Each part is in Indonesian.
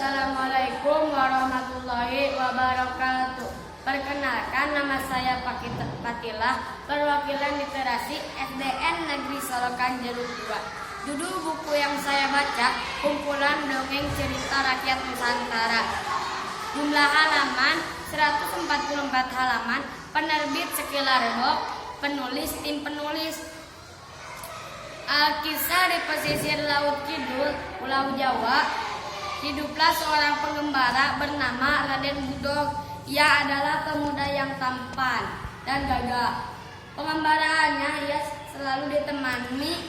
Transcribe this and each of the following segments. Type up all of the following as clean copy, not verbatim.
Assalamualaikum warahmatullahi wabarakatuh. Perkenalkan, nama saya Patilah, perwakilan literasi SDN Negeri Solokan Jeruk 2. Judul buku yang saya baca, kumpulan dongeng cerita rakyat Nusantara. Jumlah halaman 144 halaman, penerbit Sekilar Book, penulis tim penulis. Kisah di pesisir Laut Kidul, Pulau Jawa. Hiduplah seorang pengembara bernama Raden Budog. Ia adalah pemuda yang tampan dan gagah. Pengembaraannya ia selalu ditemani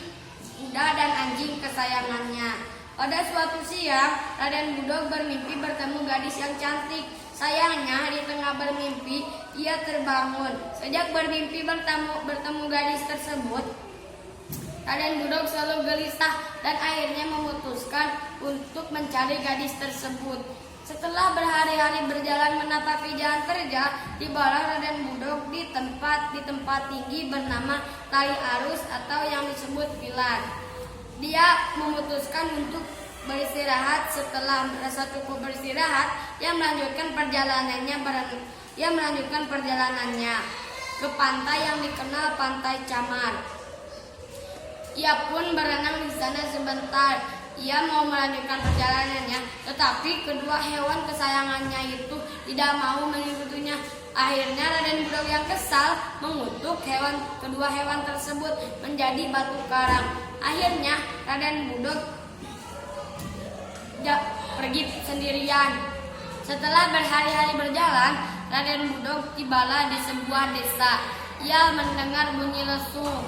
kuda dan anjing kesayangannya. Pada suatu siang, Raden Budog bermimpi bertemu gadis yang cantik. Sayangnya, di tengah bermimpi, ia terbangun. Sejak bermimpi bertemu gadis tersebut, Raden Budog selalu gelisah dan akhirnya memutuskan untuk mencari gadis tersebut. Setelah berhari-hari berjalan menapaki jalan terjal, tibalah Raden Budog di tempat tinggi bernama Tali Arus atau yang disebut Pilar. Dia memutuskan untuk beristirahat. Setelah merasa cukup beristirahat, ia melanjutkan perjalanannya ke pantai yang dikenal Pantai Camar. Ia pun berenang di sana sebentar. Ia mau melanjutkan perjalanannya, tetapi kedua hewan kesayangannya itu tidak mau mengikutinya. Akhirnya Raden Budog yang kesal mengutuk kedua hewan tersebut menjadi batu karang. Akhirnya Raden Budog pergi sendirian. Setelah berhari-hari berjalan, Raden Budog tibalah di sebuah desa. Ia mendengar bunyi lesung.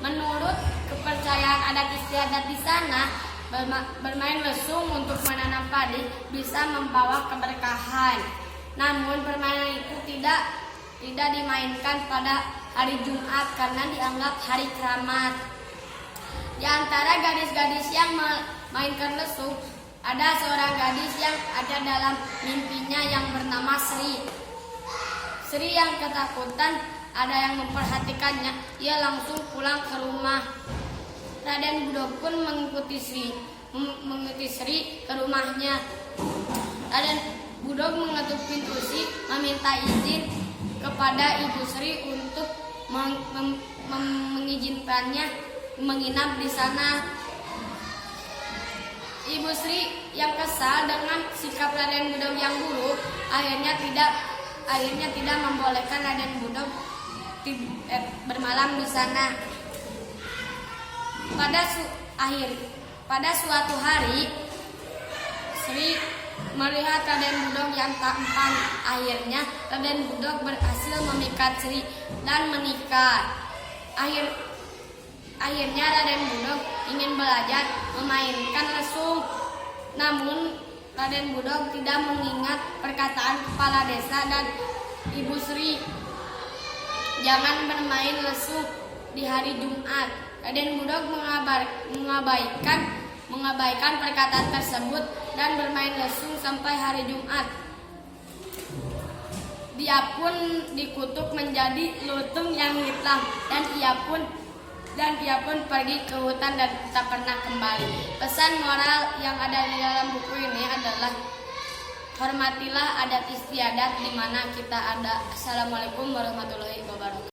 Menurut kepercayaan adat istiadat di sana, bermain lesung untuk menanam padi bisa membawa keberkahan. Namun permainan itu tidak dimainkan pada hari Jumat karena dianggap hari keramat. Di antara gadis-gadis yang memainkan lesung, ada seorang gadis yang ada dalam mimpinya yang bernama Sri. Sri yang ketakutan ada yang memperhatikannya. Ia langsung pulang ke rumah. Raden Budog pun mengikuti Sri ke rumahnya. Raden Budog mengetuk pintu Sri, meminta izin kepada Ibu Sri untuk mengizinkannya menginap di sana. Ibu Sri yang kesal dengan sikap Raden Budog yang buruk akhirnya tidak membolehkan Raden Budog bermalam di sana. Pada suatu hari, Sri melihat Raden Budog yang tampan. Akhirnya Raden Budog berhasil memikat Sri dan menikah. Akhirnya Raden Budog ingin belajar memainkan lesung. Namun Raden Budog tidak mengingat perkataan kepala desa dan Ibu Sri, jangan bermain lesung di hari Jumat. Raden Budog mengabaikan perkataan tersebut dan bermain lesung sampai hari Jumat. Dia pun dikutuk menjadi lutung yang hitam dan ia pun pergi ke hutan dan tak pernah kembali. Pesan moral yang ada di dalam buku ini adalah hormatilah adat istiadat di mana kita ada. Assalamualaikum warahmatullahi wabarakatuh.